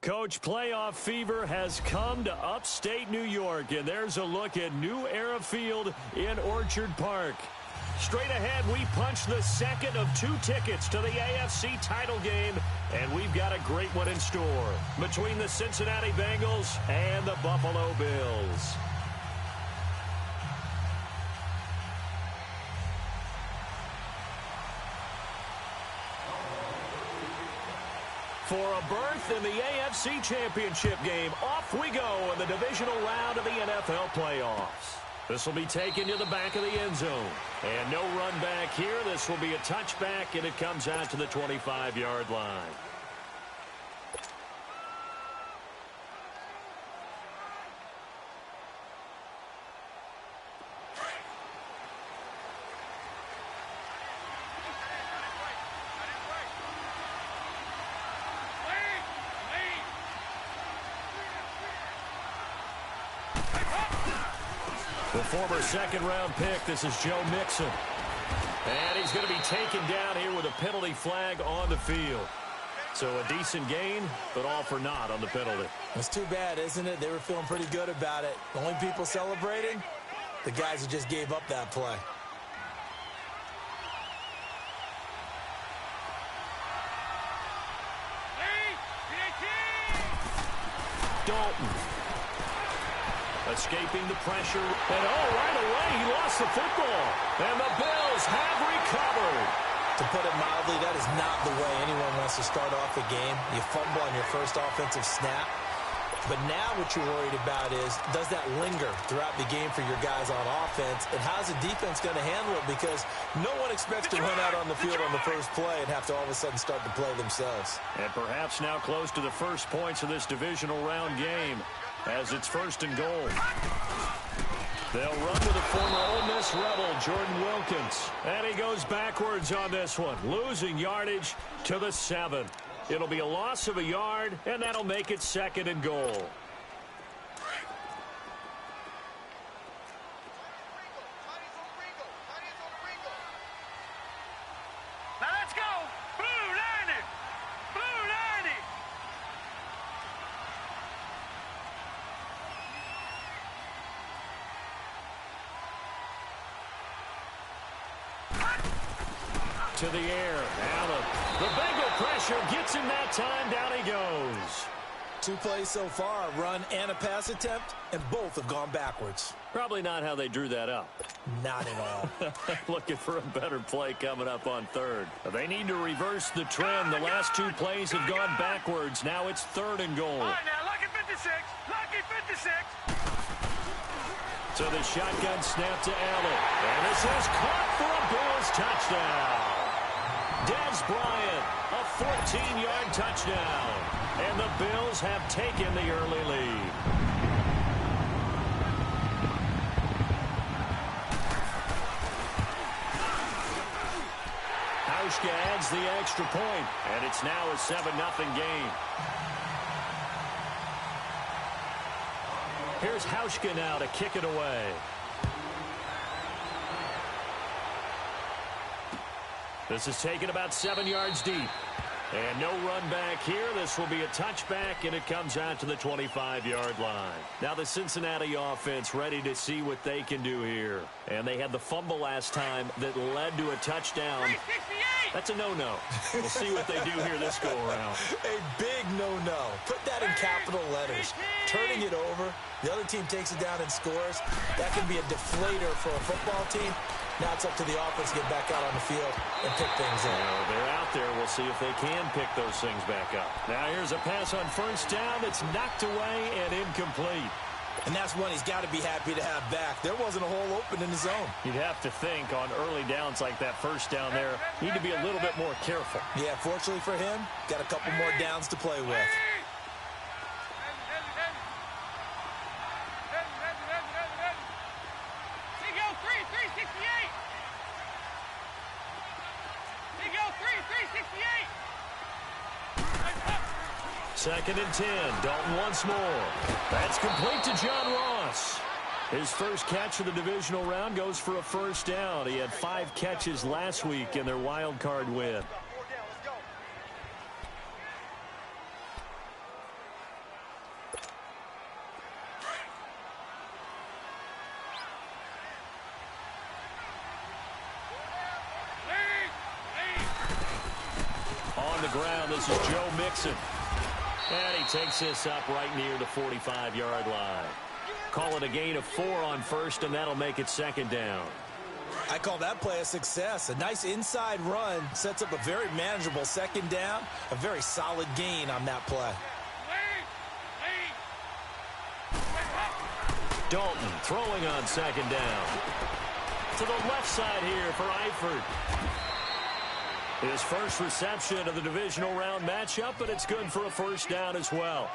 Coach, playoff fever has come to upstate New York, and there's a look at New Era Field in Orchard Park. Straight ahead, we punch the second of 2 tickets to the AFC title game, and we've got a great one in store between the Cincinnati Bengals and the Buffalo Bills. For a berth in the AFC Championship game, off we go in the divisional round of the NFL playoffs. This will be taken to the back of the end zone. And no run back here. This will be a touchback, and it comes out to the 25-yard line. The former second-round pick, this is Joe Mixon. And he's going to be taken down here with a penalty flag on the field. So a decent gain, but all for naught on the penalty. It's too bad, isn't it? They were feeling pretty good about it. The only people celebrating, the guys who just gave up that play. Dalton. Escaping the pressure. And right away, he lost the football. And the Bills have recovered. To put it mildly, that is not the way anyone wants to start off a game. You fumble on your first offensive snap. But now what you're worried about is, does that linger throughout the game for your guys on offense? And how's the defense going to handle it? Because no one expects to run out on the field on the first play and have to all of a sudden start to play themselves. And perhaps now close to the first points of this divisional round game, as it's 1st and goal. They'll run to the former Ole Miss Rebel, Jordan Wilkins. And he goes backwards on this one, losing yardage to the 7. It'll be a loss of a yard, and that'll make it 2nd and goal. Now let's go! Blue 90! Blue 90! To the air, Allen. The Bengal pressure gets him that time. Down he goes. 2 plays so far, a run and a pass attempt, and both have gone backwards. Probably not how they drew that up. Not at all. Looking for a better play coming up on 3rd. They need to reverse the trend. The last 2 plays have gone backwards. Now it's 3rd and goal. All right, now, lucky 56. Lucky 56. So the shotgun snap to Allen. And this is caught for a Bills touchdown. Dez Bryant, a 14-yard touchdown. And the Bills have taken the early lead. Hauschka adds the extra point, and it's now a 7-0 game. Here's Hauschka now to kick it away. This is taken about 7 yards deep. And no run back here. This will be a touchback, and it comes out to the 25-yard line. Now the Cincinnati offense ready to see what they can do here. And they had the fumble last time that led to a touchdown. That's a no-no. We'll see what they do here this go-around. A big no-no. Put that in capital letters. Turning it over, the other team takes it down and scores. That can be a deflator for a football team. Now it's up to the offense to get back out on the field and pick things in. They're out there. We'll see if they can pick those things back up. Now here's a pass on 1st down that's knocked away and incomplete. And that's one he's got to be happy to have back. There wasn't a hole open in the zone. You'd have to think on early downs like that 1st down there, need to be a little bit more careful. Yeah, fortunately for him, got a couple more downs to play with. Second and 10. Dalton once more. That's complete to John Ross. His first catch of the divisional round goes for a 1st down. He had 5 catches last week in their wild card win. ground. This is Joe Mixon. And he takes this up right near the 45-yard line. Call it a gain of 4 on first, and that'll make it second down. I call that play a success. A nice inside run sets up a very manageable second down. A very solid gain on that play. Dalton throwing on second down. To the left side here for Eifert. His first reception of the divisional round matchup, but it's good for a first down as well.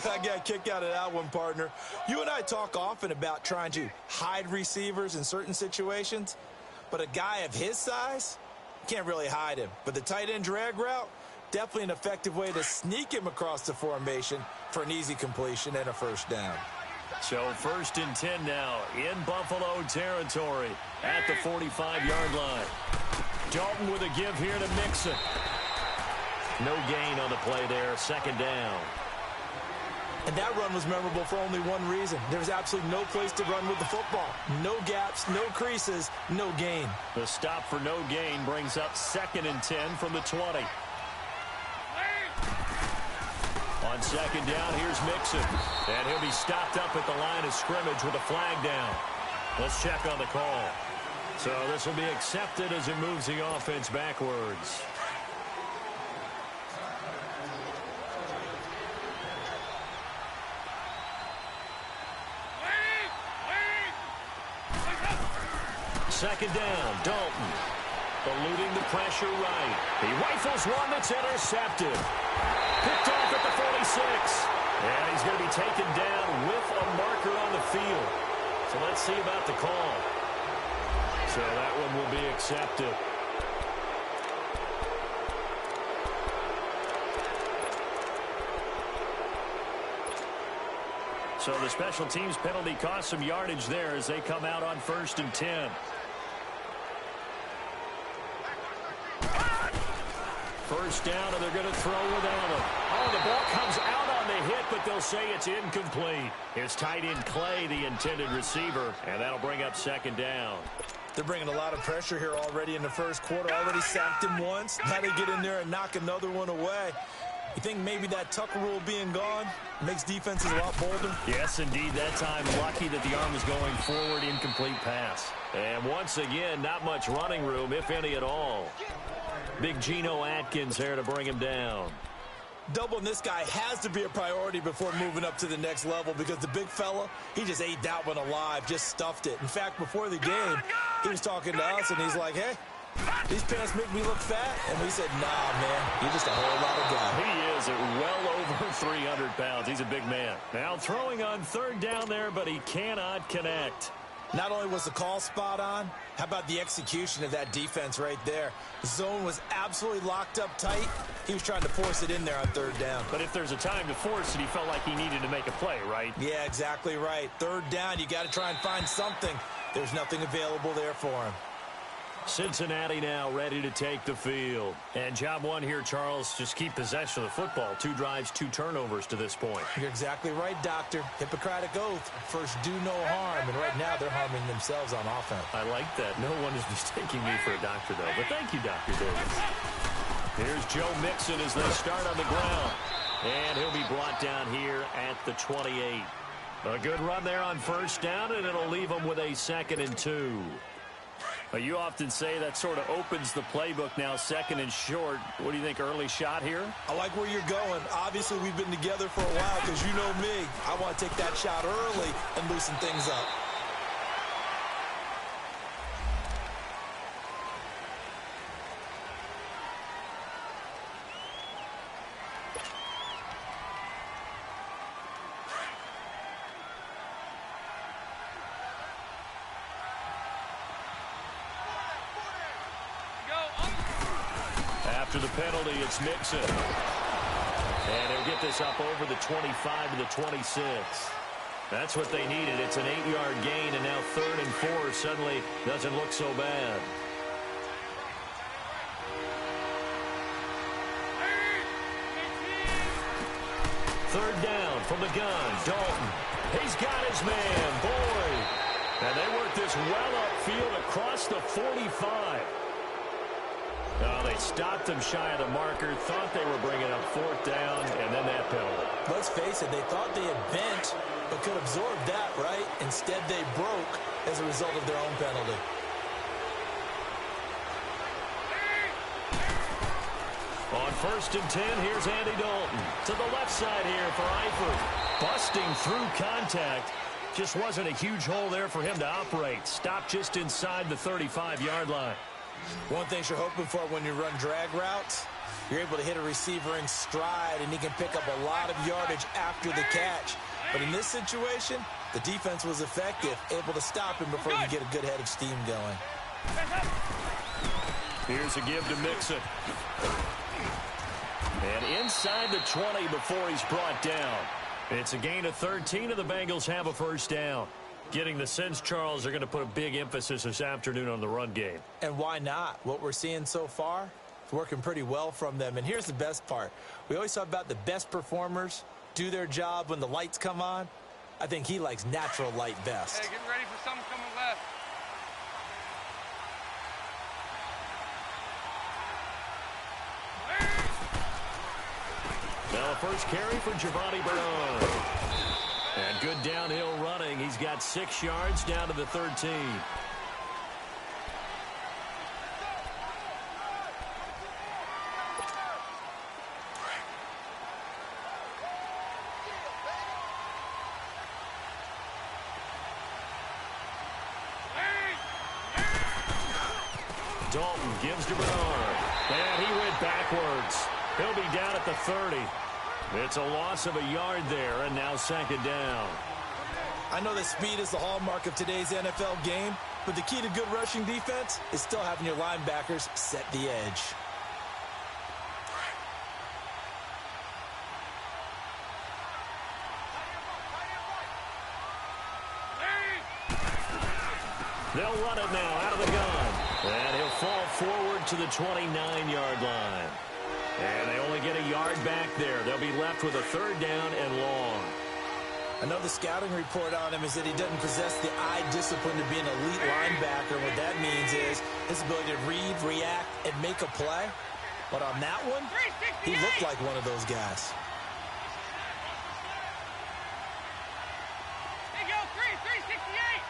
I got a kick out of that one, partner. You and I talk often about trying to hide receivers in certain situations, but a guy of his size, can't really hide him. But the tight end drag route, definitely an effective way to sneak him across the formation for an easy completion and a first down. So 1st and 10 now in Buffalo territory at the 45-yard line. Dalton with a give here to Mixon. No gain on the play there, second down. And that run was memorable for only one reason. There was absolutely no place to run with the football. No gaps, no creases, no gain. The stop for no gain brings up 2nd and 10 from the 20. On second down, here's Mixon. And he'll be stopped up at the line of scrimmage with a flag down. Let's check on the call. So this will be accepted as it moves the offense backwards. Second down, Dalton. Eluding the pressure right. He rifles one that's intercepted. Picked off at the 46. And he's going to be taken down with a marker on the field. So let's see about the call. So that one will be accepted. So the special teams penalty cost some yardage there as they come out on 1st and 10. First down, and they're going to throw without him. Oh, the ball comes out on the hit, but they'll say it's incomplete. It's tight end Clay, the intended receiver, and that'll bring up second down. They're bringing a lot of pressure here already in the first quarter. Already sacked him once. Now they get in there and knock another one away. You think maybe that Tucker rule being gone makes defenses a lot bolder? Yes, indeed. That time, lucky that the arm was going forward, incomplete pass. And once again, not much running room, if any at all. Big Geno Atkins there to bring him down. Doubling this guy has to be a priority before moving up to the next level because the big fella, he just ate that one alive, just stuffed it. In fact, before the game, he was talking to us, and he's like, hey, these pants make me look fat. And we said, nah, man, you're just a whole lot of guy. He is at well over 300 pounds. He's a big man. Now throwing on third down there, but he cannot connect. Not only was the call spot on, how about the execution of that defense right there? The zone was absolutely locked up tight. He was trying to force it in there on third down. But if there's a time to force it, he felt like he needed to make a play, right? Yeah, exactly right. Third down, you got to try and find something. There's nothing available there for him. Cincinnati now ready to take the field. And job one here, Charles, just keep possession of the football. 2 drives, 2 turnovers to this point. You're exactly right, Doctor. Hippocratic oath. First, do no harm. And right now, they're harming themselves on offense. I like that. No one is mistaking me for a doctor, though. But thank you, Dr. Davis. Here's Joe Mixon as they start on the ground. And he'll be brought down here at the 28. A good run there on first down, and it'll leave them with a 2nd and 2. You often say that sort of opens the playbook now, 2nd and short. What do you think, early shot here? I like where you're going. Obviously, we've been together for a while because you know me. I want to take that shot early and loosen things up. After the penalty, it's Mixon. And he'll get this up over the 25 to the 26. That's what they needed. It's an 8-yard gain, and now 3rd and 4 suddenly doesn't look so bad. Third down from the gun. Dalton. He's got his man, Boyd. And they work this well upfield across the 45. Oh, they stopped them shy of the marker, thought they were bringing up fourth down, and then that penalty. Let's face it, they thought they had bent, but could absorb that, right? Instead, they broke as a result of their own penalty. On 1st and 10, here's Andy Dalton. To the left side here for Eifert. Busting through contact. Just wasn't a huge hole there for him to operate. Stopped just inside the 35-yard line. One thing you're hoping for when you run drag routes, you're able to hit a receiver in stride, and he can pick up a lot of yardage after the catch. But in this situation, the defense was effective, able to stop him before he could get a good head of steam going. Here's a give to Mixon. And inside the 20 before he's brought down. It's a gain of 13, and the Bengals have a first down. Getting the sense, Charles, they're going to put a big emphasis this afternoon on the run game. And why not? What we're seeing so far is working pretty well from them. And here's the best part. We always talk about the best performers do their job when the lights come on. I think he likes natural light best. Hey, get ready for something coming left. Now a first carry for Giovanni Bernard. And good downhill running. He's got 6 yards down to the 13. Dalton gives to Bernard. And he went backwards. He'll be down at the 30. It's a loss of a yard there, and now 2nd down. I know that speed is the hallmark of today's NFL game, but the key to good rushing defense is still having your linebackers set the edge. They'll run it now out of the gun. And he'll fall forward to the 29-yard line. And they only get a yard back there. They'll be left with a 3rd down and long. I know the scouting report on him is that he doesn't possess the eye discipline to be an elite linebacker. What that means is his ability to read, react, and make a play. But on that one, he looked like one of those guys. Hey, go, 368.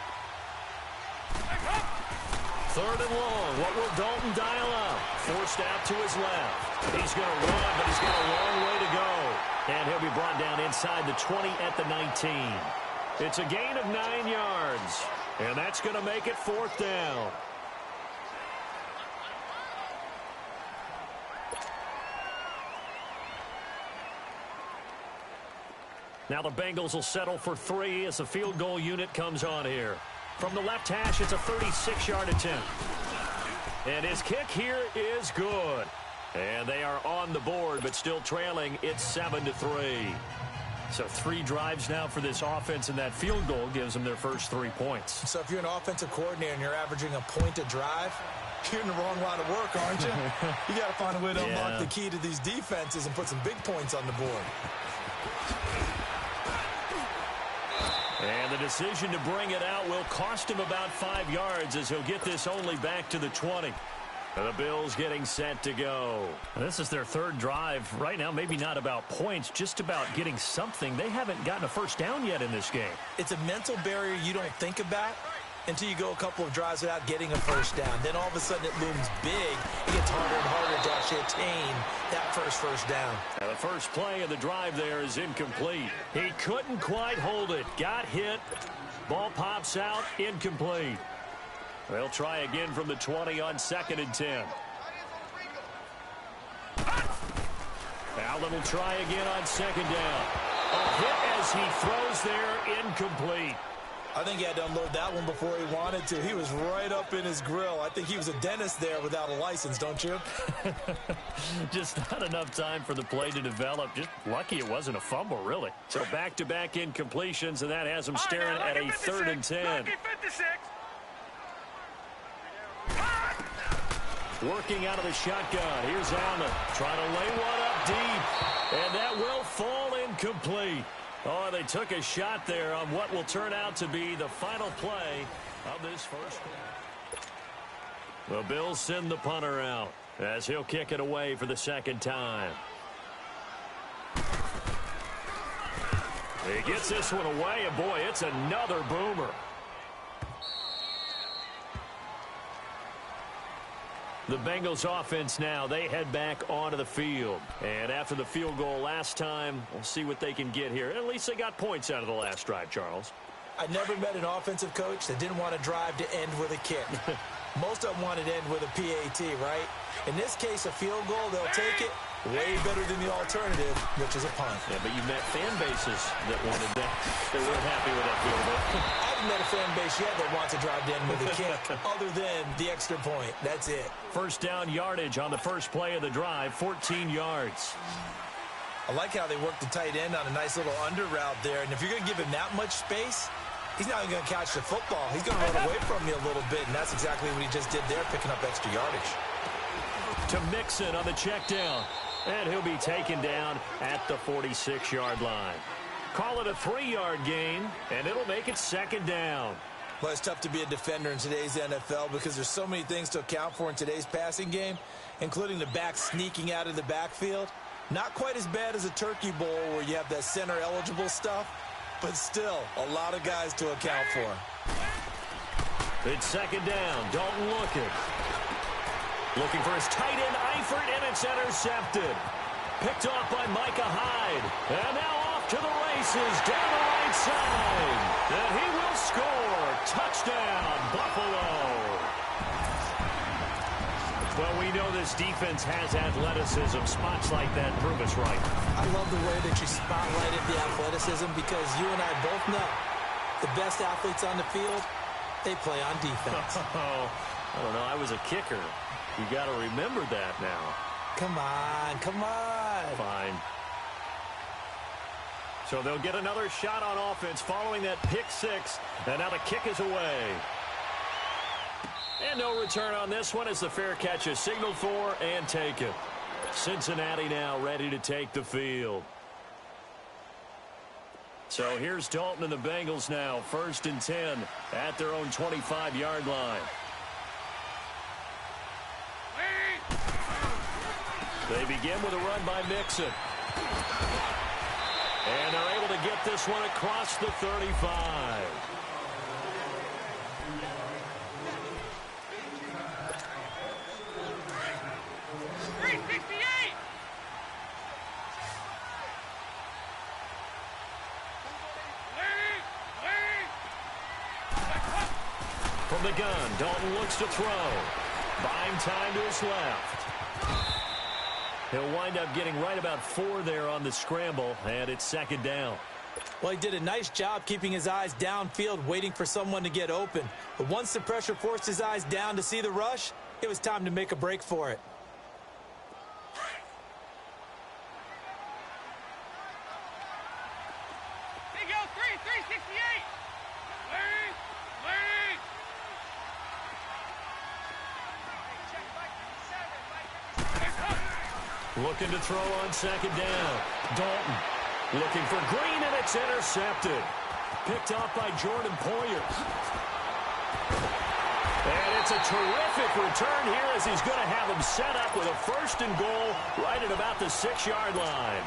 3rd and long. What will Dalton dial up? Forced out to his left. He's going to run, but he's got a long way to go. And he'll be brought down inside the 20 at the 19. It's a gain of 9 yards. And that's going to make it 4th down. Now the Bengals will settle for 3 as the field goal unit comes on here. From the left hash, it's a 36-yard attempt. And his kick here is good. And they are on the board, but still trailing. It's 7-3. So 3 drives now for this offense, and that field goal gives them their first 3 points. So if you're an offensive coordinator and you're averaging a point a drive, you're in the wrong line of work, aren't you? You got to find a way to unlock the key to these defenses and put some big points on the board. And the decision to bring it out will cost him about 5 yards as he'll get this only back to the 20. And the Bills getting set to go. And this is their 3rd drive. Right now, maybe not about points, just about getting something. They haven't gotten a first down yet in this game. It's a mental barrier you don't think about until you go a couple of drives without getting a first down. Then all of a sudden it looms big. It gets harder and harder to actually attain that first down. And the first play of the drive there is incomplete. He couldn't quite hold it. Got hit. Ball pops out. Incomplete. They'll try again from the 20 on 2nd and 10. Allen will try again on 2nd down. A hit as he throws there. Incomplete. I think he had to unload that one before he wanted to. He was right up in his grill. I think he was a dentist there without a license, don't you? Just not enough time for the play to develop. Just lucky it wasn't a fumble, really. So back-to-back incompletions, and that has him staring at a 3rd and 10. Working out of the shotgun. Here's Allen trying to lay one up deep. And that will fall incomplete. Oh, they took a shot there on what will turn out to be the final play of this first quarter. The Bills send the punter out. as he'll kick it away for the second time. He gets this one away, and boy, it's another boomer. The Bengals offense now, they head back onto the field. And after the field goal last time, we'll see what they can get here. At least they got points out of the last drive, Charles. I never met an offensive coach that didn't want to drive to end with a kick. Most of them wanted to end with a PAT, right? In this case, a field goal, they'll take it. Way better than the alternative, which is a punt. Yeah, but you met fan bases that wanted that. They weren't happy with that field goal. I haven't met a fan base yet that wants to drive in with a kick, other than the extra point. That's it. First down yardage on the first play of the drive, 14 yards. I like how they work the tight end on a nice little under route there. And if you're going to give him that much space, he's not even going to catch the football. He's going to run away from you a little bit, and that's exactly what he just did there, picking up extra yardage. To Mixon on the check down. And he'll be taken down at the 46-yard line. Call it a 3-yard gain, and it'll make it second down. Well, it's tough to be a defender in today's NFL because there's so many things to account for in today's passing game, including the back sneaking out of the backfield. Not quite as bad as a turkey bowl where you have that center-eligible stuff, but still a lot of guys to account for. It's second down. Dalton looking for his tight end, Eifert, and it's intercepted. Picked off by Micah Hyde. And now off to the races down the right side. And he will score. Touchdown, Buffalo. Well, we know this defense has athleticism. Spots like that prove us right. I love the way that you spotlighted the athleticism because you and I both know the best athletes on the field, they play on defense. I don't know. I was a kicker. You got to remember that now. Come on, come on. Fine. So they'll get another shot on offense following that pick six. And now the kick is away. And no return on this one as the fair catch is signaled for and taken. Cincinnati now ready to take the field. So here's Dalton and the Bengals now. 1st and 10 at their own 25-yard line. They begin with a run by Mixon. And they're able to get this one across the 35. From the gun, Dalton looks to throw. Buying time to his left. He'll wind up getting right about 4 there on the scramble, and it's second down. Well, he did a nice job keeping his eyes downfield, waiting for someone to get open. But once the pressure forced his eyes down to see the rush, it was time to make a break for it. Here you go, 368. Looking to throw on second down. Dalton looking for Green, and it's intercepted. Picked off by Jordan Poyer. And it's a terrific return here as he's going to have him set up with a 1st and goal right at about the 6-yard line.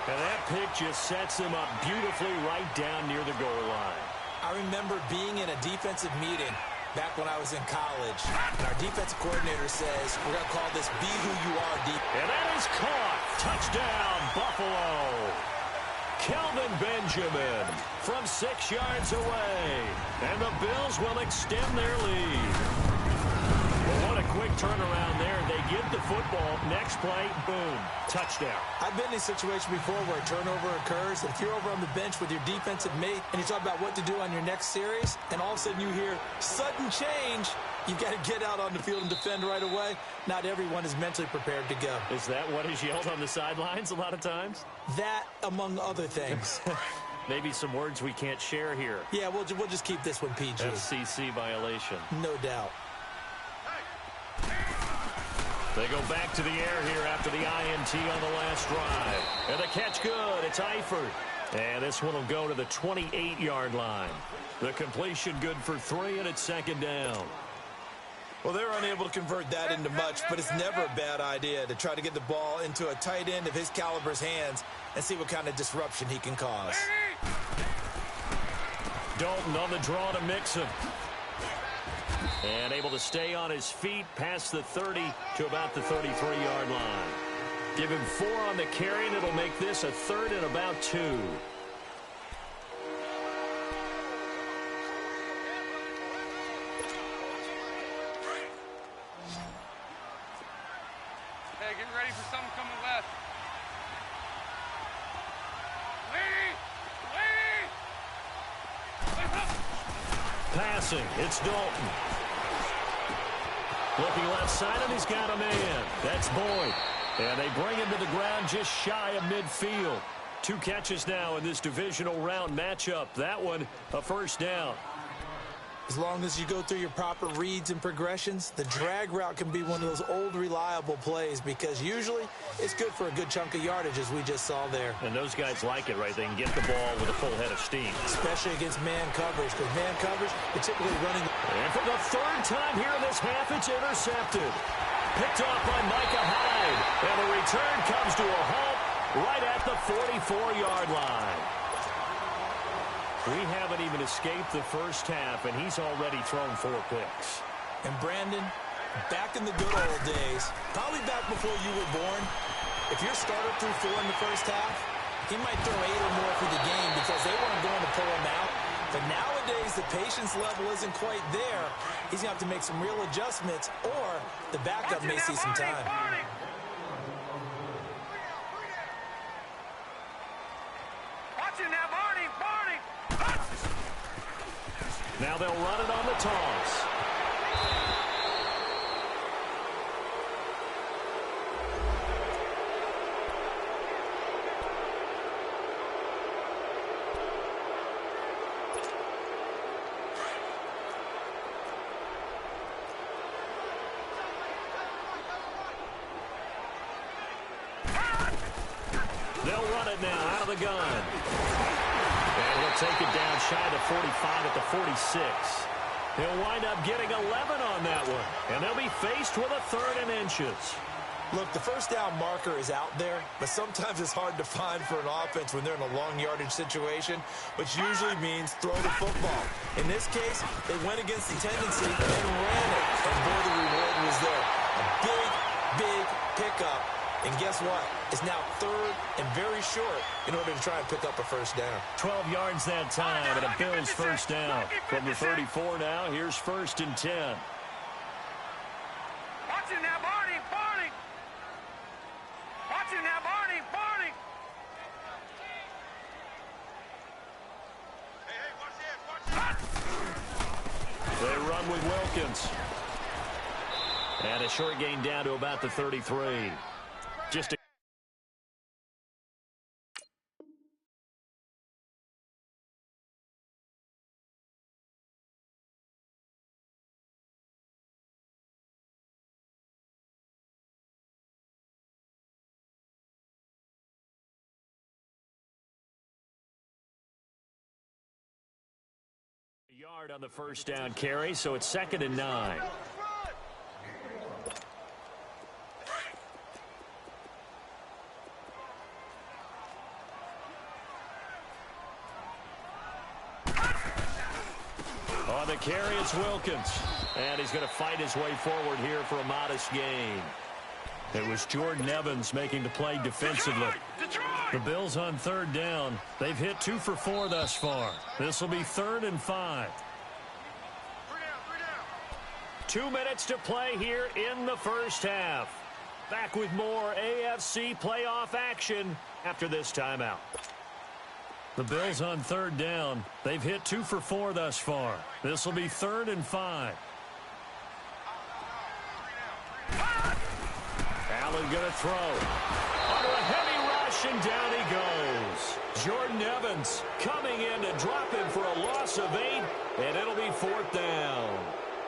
And that pick just sets him up beautifully right down near the goal line. I remember being in a defensive meeting back when I was in college, and our defensive coordinator says, we're going to call this Be Who You Are Deep. And that is caught. Touchdown, Buffalo. Kelvin Benjamin from 6 yards away. And the Bills will extend their lead. Well, what a quick turnaround there. They get the football. Next play, boom, touchdown. I've been in a situation before where a turnover occurs, and if you're over on the bench with your defensive mate and you talk about what to do on your next series, and all of a sudden you hear sudden change, you got to get out on the field and defend right away. Not everyone is mentally prepared to go. Is that what is yelled on the sidelines a lot of times? That, among other things. Maybe some words we can't share here. Yeah, we'll just keep this one PG. FCC violation. No doubt. They go back to the air here after the INT on the last drive. And the catch good. It's Eifert. And this one will go to the 28-yard line. The completion good for 3, and it's second down. Well, they're unable to convert that into much, but it's never a bad idea to try to get the ball into a tight end of his caliber's hands and see what kind of disruption he can cause. Dalton on the draw to mix him. And able to stay on his feet past the 30 to about the 33-yard line. Give him 4 on the carry, and it'll make this a 3rd and about 2. Hey, get ready for something coming left. Passing, it's Dalton. Looking left side, and he's got a man. That's Boyd. And they bring him to the ground just shy of midfield. 2 catches now in this divisional round matchup. That one, a first down. As long as you go through your proper reads and progressions, the drag route can be one of those old reliable plays because usually it's good for a good chunk of yardage, as we just saw there. And those guys like it, right? They can get the ball with a full head of steam. Especially against man coverage, because man coverage, they're typically running. And for the 3rd time here in this half, it's intercepted. Picked off by Micah Hyde. And the return comes to a halt right at the 44-yard line. We haven't even escaped the first half, and he's already thrown 4 picks. And Brandon, back in the good old days, probably back before you were born, if your starter threw 4 in the first half, he might throw 8 or more for the game because they weren't going to pull him out. But nowadays, the patience level isn't quite there. He's going to have to make some real adjustments, or the backup may see some time. Watching that, Barney! Now they'll run it on the toss. They'll run it now out of the gun. And he'll take it down shy of the 45 at the 46. He'll wind up getting 11 on that one. And they'll be faced with a 3rd and inches. Look, the first down marker is out there, but sometimes it's hard to find for an offense when they're in a long yardage situation, which usually means throw the football. In this case, they went against the tendency and ran it. And boy, the reward was there. A big pickup. And guess what? It's now 3rd and very short in order to try and pick up a first down. 12 yards that time, and a Bills first down. From the 34 now, here's 1st and 10. Watching that, Barney! Watching that, Barney! They run with Wilkins. And a short gain down to about the 33. Just a yard on the first down carry, so it's 2nd and 9. On the carry, it's Wilkins. And he's going to fight his way forward here for a modest gain. It was Jordan Evans making the play defensively. The Bills on 3rd down. They've hit 2 for 4 thus far. This will be 3rd and 5. 2 minutes to play here in the first half. Back with more AFC playoff action after this timeout. The Bills on 3rd down. They've hit 2 for 4 thus far. This will be 3rd and 5. Allen going to throw. Under a heavy rush, and down he goes. Jordan Evans coming in to drop him for a loss of 8, and it'll be 4th down.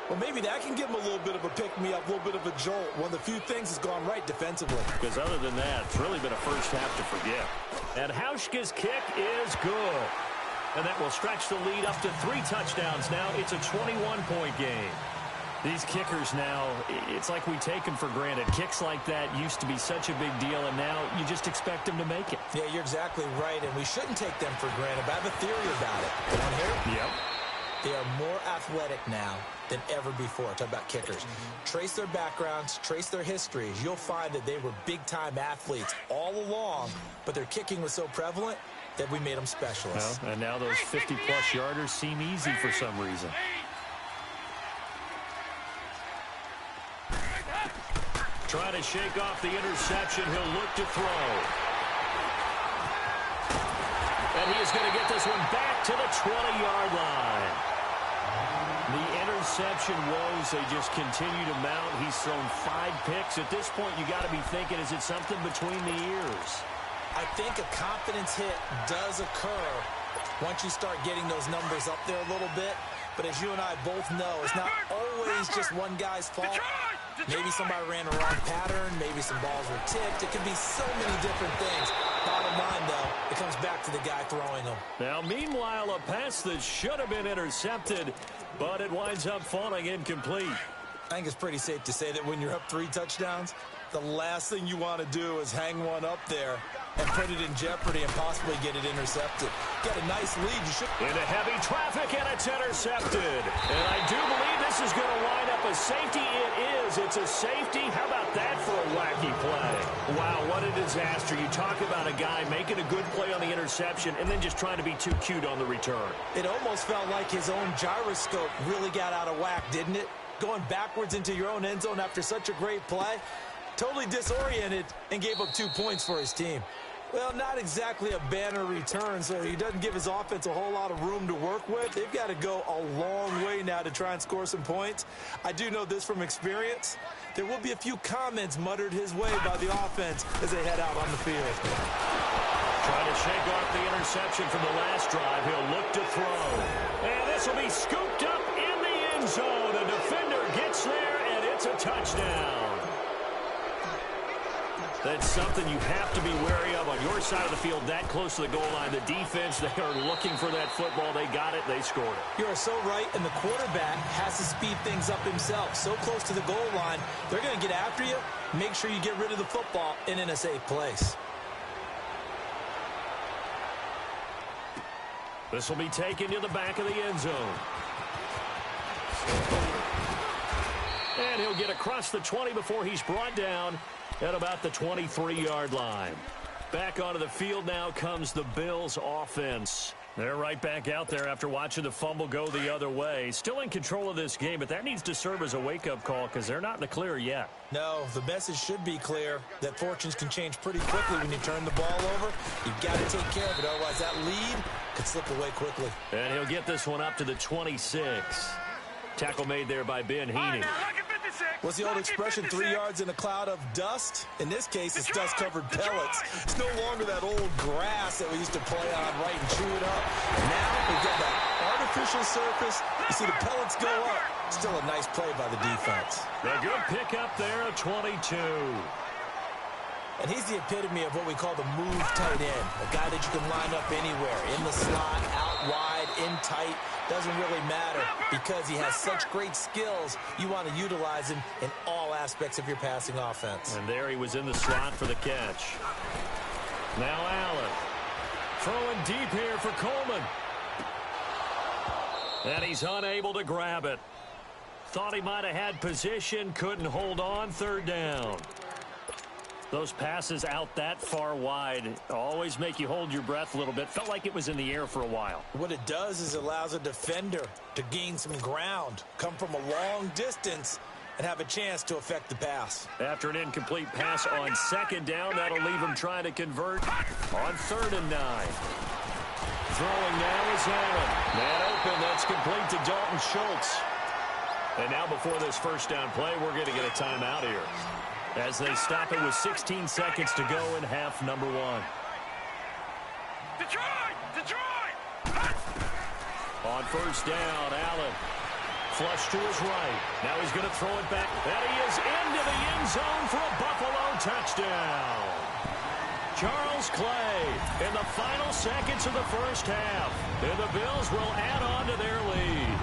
Well, maybe that can give him a little bit of a pick-me-up, a little bit of a jolt. One of the few things has gone right defensively. Because other than that, it's really been a first half to forget. And Hauschka's kick is good. And that will stretch the lead up to 3 touchdowns now. It's a 21-point game. These kickers now, it's like we take them for granted. Kicks like that used to be such a big deal, and now you just expect them to make it. Yeah, you're exactly right, and we shouldn't take them for granted, but I have a theory about it. You want to hear it? Yep. They are more athletic now than ever before. Talk about kickers. Trace their backgrounds, trace their histories. You'll find that they were big-time athletes all along, but their kicking was so prevalent that we made them specialists. Well, and now those 50-plus yarders seem easy for some reason. Trying to shake off the interception. He'll look to throw. And he is going to get this one back to the 20-yard line. The interception woes, they just continue to mount. He's thrown 5 picks. At this point, you got to be thinking, is it something between the ears? I think a confidence hit does occur once you start getting those numbers up there a little bit. But as you and I both know, it's not always just one guy's fault. Maybe somebody ran a wrong pattern. Maybe some balls were tipped. It could be so many different things. Bottom line, though, it comes back to the guy throwing them. Now, meanwhile, a pass that should have been intercepted, but it winds up falling incomplete. I think it's pretty safe to say that when you're up 3 touchdowns, the last thing you want to do is hang one up there and put it in jeopardy and possibly get it intercepted. Get a nice lead. You should. Into heavy traffic, and it's intercepted. And I do believe this is going to wind up a safety. It is. It's a safety. How about that for a wacky play? Wow, what a disaster. You talk about a guy making a good play on the interception and then just trying to be too cute on the return. It almost felt like his own gyroscope really got out of whack, didn't it? Going backwards into your own end zone after such a great play. Totally disoriented and gave up 2 points for his team. Well, not exactly a banner return, so he doesn't give his offense a whole lot of room to work with. They've got to go a long way now to try and score some points. I do know this from experience. There will be a few comments muttered his way by the offense as they head out on the field. Trying to shake off the interception from the last drive. He'll look to throw. And this will be scooped up in the end zone. The defender gets there, and it's a touchdown. That's something you have to be wary of on your side of the field, that close to the goal line. The defense, they are looking for that football. They got it. They scored it. You are so right, and the quarterback has to speed things up himself. So close to the goal line, they're going to get after you. Make sure you get rid of the football and in a safe place. This will be taken to the back of the end zone. And he'll get across the 20 before he's brought down at about the 23-yard line. Back onto the field now comes the Bills offense. They're right back out there after watching the fumble go the other way. Still in control of this game, but that needs to serve as a wake-up call because they're not in the clear yet. No, the message should be clear that fortunes can change pretty quickly when you turn the ball over. You've got to take care of it, otherwise that lead could slip away quickly. And he'll get this one up to the 26. Tackle made there by Ben Heaney. What's the old expression, 3 yards in a cloud of dust? In this case, it's dust-covered pellets. It's no longer that old grass that we used to play on, right, and chew it up. Now we've got that artificial surface. You see the pellets go up. Still a nice play by the defense. A good pickup there at 22. And he's the epitome of what we call the move tight end. A guy that you can line up anywhere, in the slot, out wide, in tight. Doesn't really matter because he has such great skills. You want to utilize him in all aspects of your passing offense. And there he was in the slot for the catch. Now Allen throwing deep here for Coleman. And he's unable to grab it. Thought he might have had position, couldn't hold on, 3rd down. Those passes out that far wide always make you hold your breath a little bit. Felt like it was in the air for a while. What it does is it allows a defender to gain some ground, come from a long distance, and have a chance to affect the pass. After an incomplete pass on 2nd down, that'll leave him trying to convert on 3rd and 9. Throwing now is Allen. Man open, that's complete to Dalton Schultz. And now before this 1st down play, we're going to get a timeout here, as they stop it with 16 seconds to go in half number 1. Detroit! On 1st down, Allen flush to his right. Now he's going to throw it back. And he is into the end zone for a Buffalo touchdown. Charles Clay in the final seconds of the 1st half. And the Bills will add on to their lead.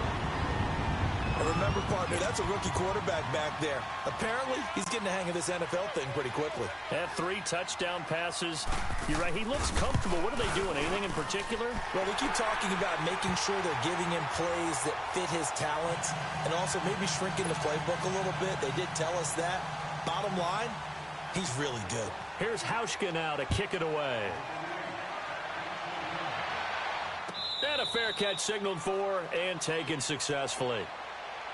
Remember, partner, that's a rookie quarterback back there. Apparently, he's getting the hang of this NFL thing pretty quickly. Had 3 touchdown passes. You're right, he looks comfortable. What are they doing? Anything in particular? Well, we keep talking about making sure they're giving him plays that fit his talents and also maybe shrinking the playbook a little bit. They did tell us that. Bottom line, he's really good. Here's Hauschka now to kick it away. And a fair catch signaled for and taken successfully.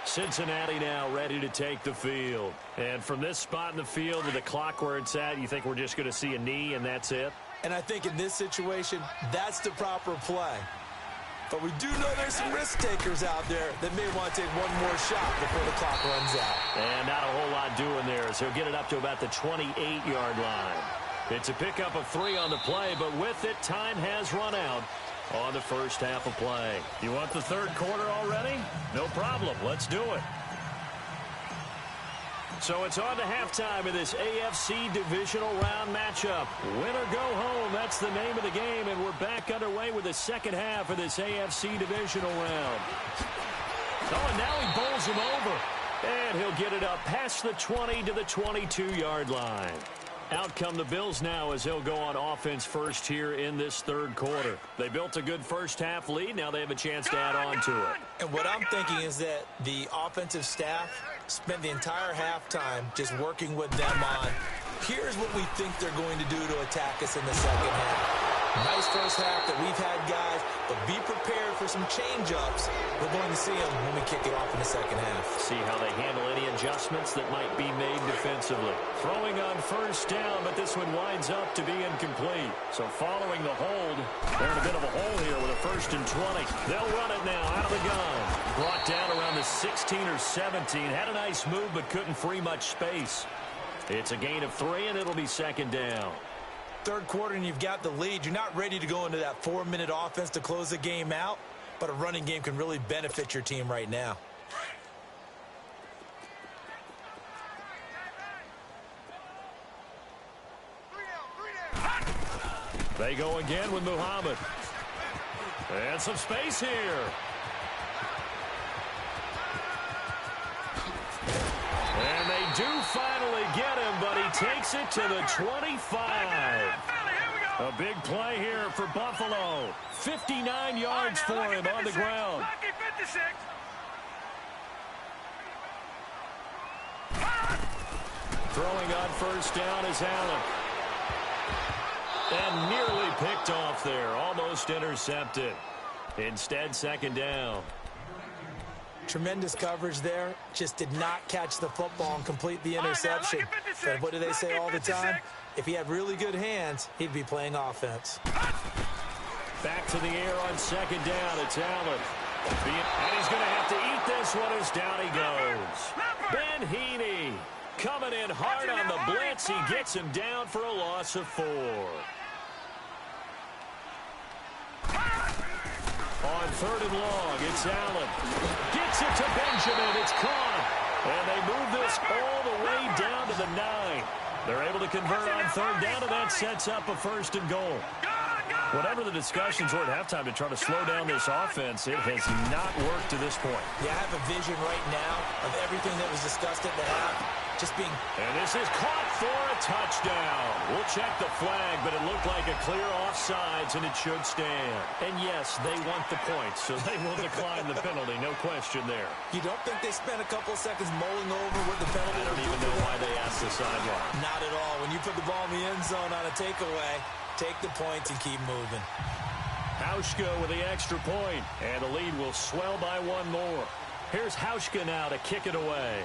Cincinnati now ready to take the field. And from this spot in the field with the clock where it's at, you think we're just going to see a knee and that's it? And I think in this situation, that's the proper play. But we do know there's some risk takers out there that may want to take one more shot before the clock runs out. And not a whole lot doing there, as he'll get it up to about the 28-yard line. It's a pickup of 3 on the play, but with it, time has run out on the first half of play. You want the third quarter already? No problem. Let's do it. So it's on to halftime in this AFC Divisional round matchup. Win or go home, that's the name of the game, and we're back underway with the second half of this AFC Divisional round. Oh, and now he bowls him over. And he'll get it up past the 20 to the 22-yard line. Out come the Bills now as they'll go on offense first here in this third quarter. They built a good first half lead. Now they have a chance to add on to it. And what I'm thinking is that the offensive staff spent the entire halftime just working with them on, here's what we think they're going to do to attack us in the second half. Nice first half that we've had, guys, but be prepared for some change-ups. We're going to see them when we kick it off in the second half. See how they handle any adjustments that might be made defensively. Throwing on first down, but this one winds up to be incomplete. So following the hold, they're in a bit of a hole here with a 1st and 20. They'll run it now out of the gun. Brought down around the 16 or 17. Had a nice move, but couldn't free much space. It's a gain of 3, and it'll be second down. Third quarter and you've got the lead. You're not ready to go into that 4-minute offense to close the game out, but a running game can really benefit your team right now. They go again with Muhammad. And some space here. And they do finally get him, but he takes it to the 25. A big play here for Buffalo. 59 yards for him on the ground. Throwing on first down is Allen. And nearly picked off there. Almost intercepted. Instead, second down. Tremendous coverage there. Just did not catch the football and complete the interception. But what do they say all the time? If he had really good hands, he'd be playing offense. Back to the air on second down. It's Allen. And he's going to have to eat this one as down he goes. Ben Heaney coming in hard on the blitz. He gets him down for a loss of 4. On 3rd and long, it's Allen. Gets it to Benjamin. It's caught. And they move this all the way down to the 9. They're able to convert on 3rd down, and that sets up a 1st and goal. Whatever the discussions were at halftime to try to slow down this offense, it has not worked to this point. Yeah, I have a vision right now of everything that was discussed at the half. Just being... And this is caught for a touchdown. We'll check the flag, but it looked like a clear offsides, and it should stand. And yes, they want the points, so they will decline the penalty. No question there. You don't think they spent a couple of seconds mulling over what the penalty I don't even know why they asked the sideline. Not at all. When you put the ball in the end zone on a takeaway, take the points and keep moving. Hauschka with the extra point, and the lead will swell by 1 more. Here's Hauschka now to kick it away.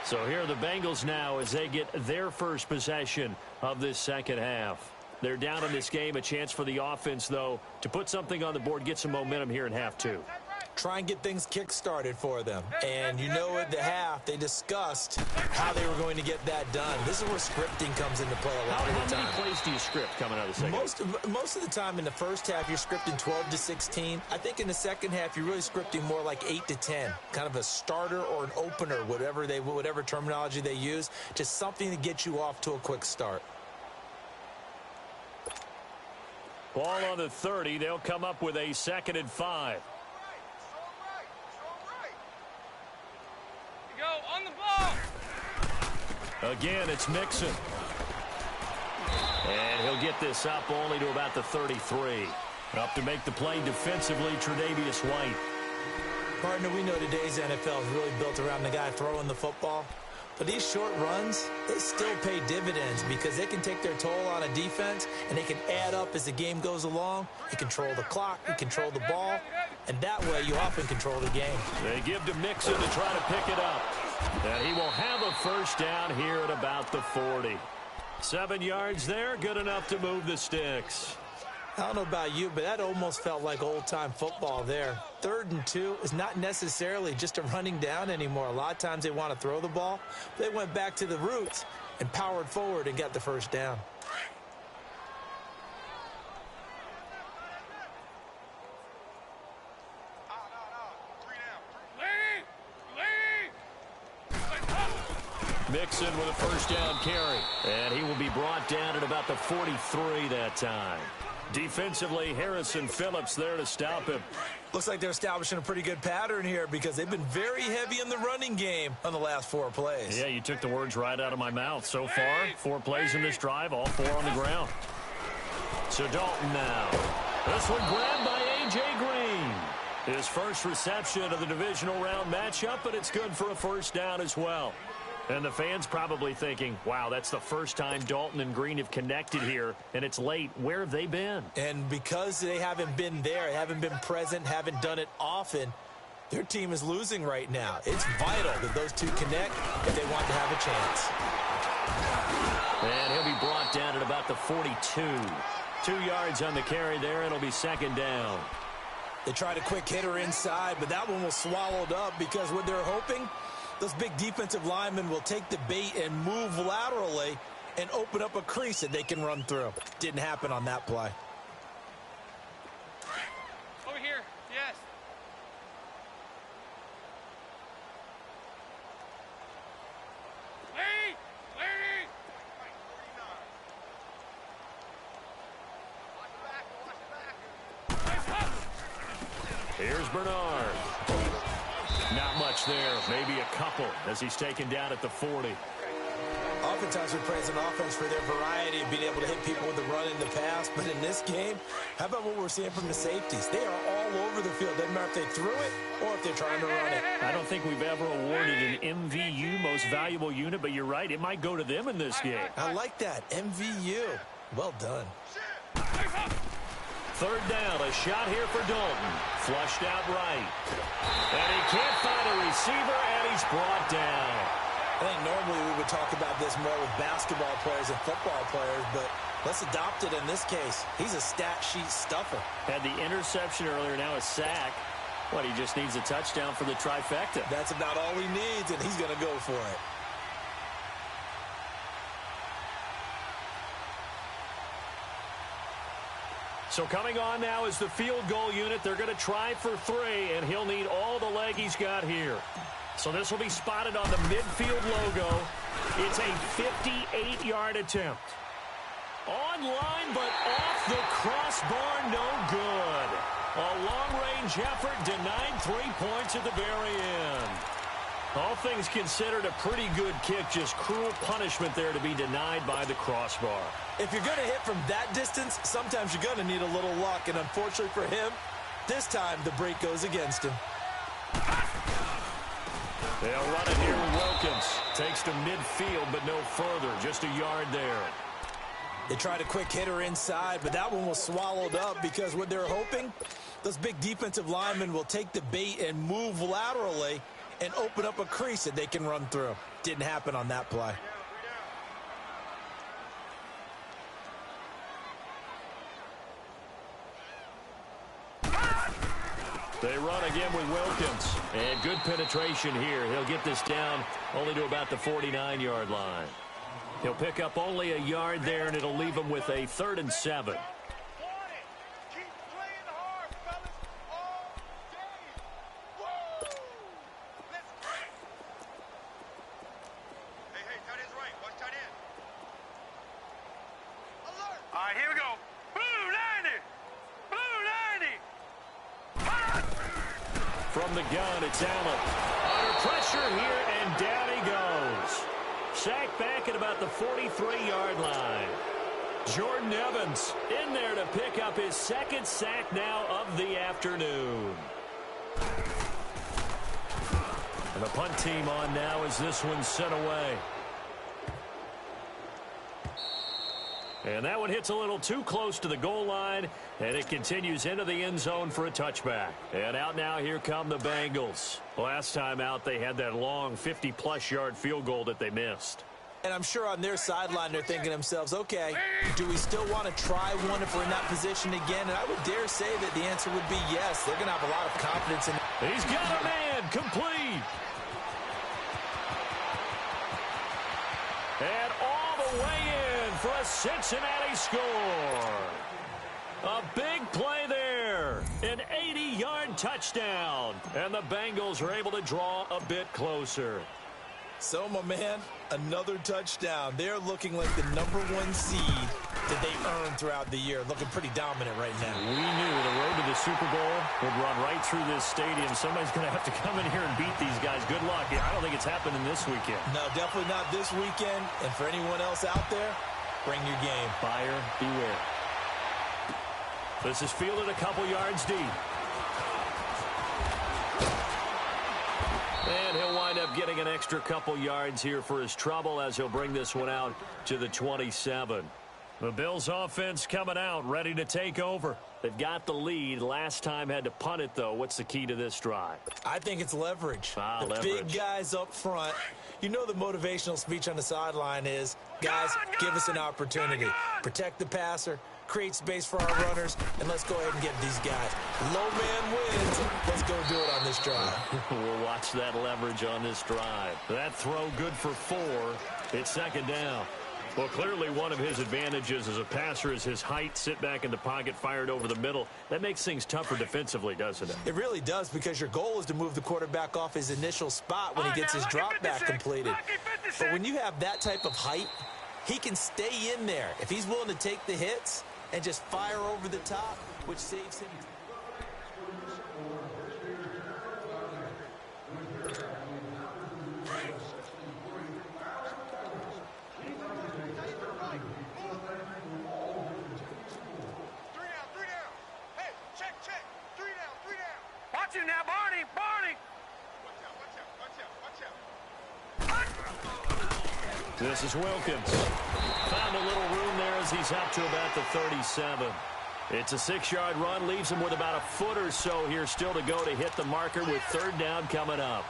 So here are the Bengals now as they get their first possession of this second half. They're down in this game. A chance for the offense, though, to put something on the board, get some momentum here in half 2. Try and get things kick-started for them. And you know at the half, they discussed how they were going to get that done. This is where scripting comes into play a lot of the time. How many plays do you script coming out of the second? Most of the time in the first half, you're scripting 12 to 16. I think in the second half, you're really scripting more like 8 to 10. Kind of a starter or an opener, whatever terminology they use. Just something to get you off to a quick start. Ball on the 30. They'll come up with a 2nd and 5. Go on the ball. Again, it's Mixon. And he'll get this up only to about the 33. Up to make the play defensively, Tre'Davious White. Partner, we know today's NFL is really built around the guy throwing the football. But these short runs, they still pay dividends because they can take their toll on a defense and they can add up as the game goes along. You control the clock, you control the ball, and that way you often control the game. They give to Mixon to try to pick it up. And he will have a first down here at about the 40. 7 yards there, good enough to move the sticks. I don't know about you, but that almost felt like old-time football there. 3rd and 2 is not necessarily just a running down anymore. A lot of times they want to throw the ball. They went back to the roots and powered forward and got the first down. Mixon with a first down carry. And he will be brought down at about the 43 that time. Defensively, Harrison Phillips there to stop him. Looks like they're establishing a pretty good pattern here because they've been very heavy in the running game on the last 4 plays. Yeah, you took the words right out of my mouth. So far, 4 plays in this drive, all 4 on the ground. So Dalton now. This one grabbed by A.J. Green. His first reception of the divisional round matchup, but it's good for a first down as well. And the fans probably thinking, wow, that's the first time Dalton and Green have connected here, and it's late. Where have they been? And because they haven't been there, haven't been present, haven't done it often, their team is losing right now. It's vital that those two connect if they want to have a chance. And he'll be brought down at about the 42. 2 yards on the carry there. It'll be 2nd down. They tried a quick hitter inside, but that one was swallowed up because what they're hoping, those big defensive linemen will take the bait and move laterally and open up a crease that they can run through. Didn't happen on that play. Over here. Yes. Lady! Lady! Here's Bernard. Not much there. Maybe a couple as he's taken down at the 40. Oftentimes we praise an offense for their variety of being able to hit people with the run in the pass. But in this game, how about what we're seeing from the safeties? They are all over the field. Doesn't matter if they threw it or if they're trying to run it. I don't think we've ever awarded an MVU, most valuable unit, but you're right. It might go to them in this game. I like that. MVU. Well done. 3rd down, a shot here for Dalton. Flushed out right. And he can't find a receiver, and he's brought down. I think normally we would talk about this more with basketball players and football players, but let's adopt it in this case. He's a stat sheet stuffer. Had the interception earlier, now a sack. What, he just needs a touchdown for the trifecta. That's about all he needs, and he's going to go for it. So coming on now is the field goal unit. They're going to try for 3, and he'll need all the leg he's got here. So this will be spotted on the midfield logo. It's a 58-yard attempt. Online, but off the crossbar, no good. A long-range effort denied 3 points at the very end. All things considered, a pretty good kick, just cruel punishment there to be denied by the crossbar. If you're going to hit from that distance, sometimes you're going to need a little luck, and unfortunately for him, this time the break goes against him. They'll run it here with Wilkins. Takes to midfield, but no further, just a yard there. They tried a quick hitter inside, but that one was swallowed up because what they're hoping, those big defensive linemen will take the bait and move laterally and open up a crease that they can run through. Didn't happen on that play. They run again with Wilkins. And good penetration here. He'll get this down only to about the 49-yard line. He'll pick up only a yard there, and it'll leave him with a 3rd and 7. All right, here we go. Blue 90. From the gun, it's Allen. Under pressure here, and down he goes. Sacked back at about the 43-yard line. Jordan Evans in there to pick up his second sack now of the afternoon. And the punt team on now as this one's sent away. And that one hits a little too close to the goal line, and it continues into the end zone for a touchback. And out now, here come the Bengals. Last time out, they had that long 50-plus yard field goal that they missed. And I'm sure on their sideline they're thinking to themselves, okay, do we still want to try one if we're in that position again? And I would dare say that the answer would be yes. They're going to have a lot of confidence in it. He's got a man, complete. And all the way in for a Cincinnati score. A big play there. An 80-yard touchdown. And the Bengals are able to draw a bit closer. So, my man, another touchdown. They're looking like the #1 seed that they earned throughout the year. Looking pretty dominant right now. We knew the road to the Super Bowl would run right through this stadium. Somebody's going to have to come in here and beat these guys. Good luck. I don't think it's happening this weekend. No, definitely not this weekend. And for anyone else out there, bring your game. Buyer beware. This is fielded a couple yards deep. And he'll wind up getting an extra couple yards here for his trouble as he'll bring this one out to the 27. The Bills offense coming out, ready to take over. They've got the lead. Last time had to punt it, though. What's the key to this drive? I think it's leverage. The leverage. Big guys up front. You know the motivational speech on the sideline is, guys, give us an opportunity. Protect the passer, create space for our runners, and let's go ahead and get these guys. Low man wins. Let's go do it on this drive. We'll watch that leverage on this drive. That throw good for 4. It's second down. Well, clearly one of his advantages as a passer is his height, sit back in the pocket, fired over the middle. That makes things tougher defensively, doesn't it? It really does, because your goal is to move the quarterback off his initial spot when he gets his drop back completed. But when you have that type of height, he can stay in there if he's willing to take the hits and just fire over the top, which saves him. Watch him now, Barney! Barney! This is Wilkins. Found a little room there as he's up to about the 37. It's a 6-yard run, leaves him with about a foot or so here still to go to hit the marker with third down coming up.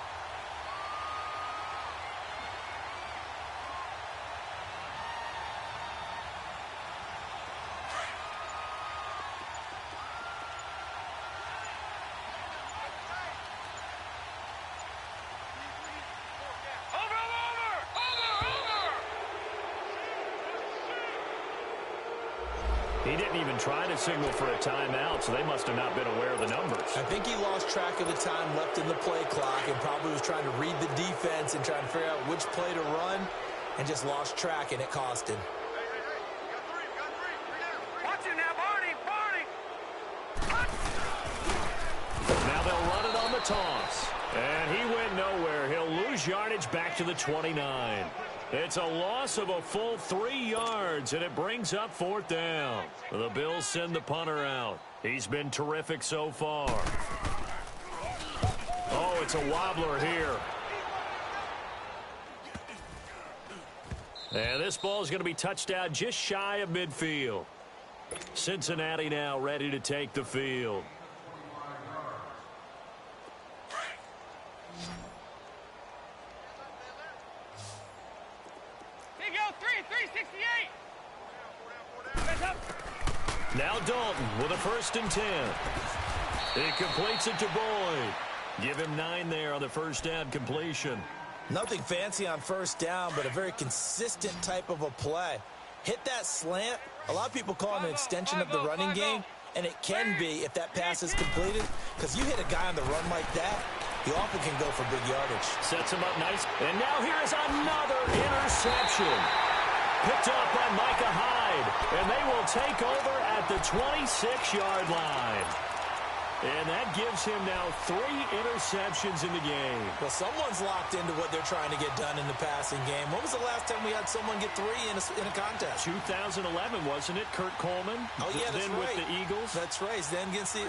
He didn't even try to signal for a timeout, so they must have not been aware of the numbers. I think he lost track of the time left in the play clock and probably was trying to read the defense and trying to figure out which play to run and just lost track, and it cost him. You got three. Watch him now, Barney! Barney! Now they'll run it on the toss. And he went nowhere. He'll lose yardage back to the 29. It's a loss of a full 3 yards, and it brings up fourth down. The Bills send the punter out. He's been terrific so far. Oh, it's a wobbler here. And this ball is going to be touched out just shy of midfield. Cincinnati now ready to take the field. Now Dalton with a 1st and 10. He completes it to Boyd. Give him 9 there on the first down completion. Nothing fancy on first down, but a very consistent type of a play. Hit that slant. A lot of people call it an extension of the running game, and it can be if that pass is completed, because you hit a guy on the run like that, he often can go for big yardage. Sets him up nice. And now here is another interception. Picked up by Micah Hyde, and they will take over at the 26-yard line. And that gives him now 3 interceptions in the game. Well, someone's locked into what they're trying to get done in the passing game. When was the last time we had someone get 3 in a contest? 2011, wasn't it? Kurt Coleman. Oh, yeah, that's then right. with the Eagles. That's right. Then against the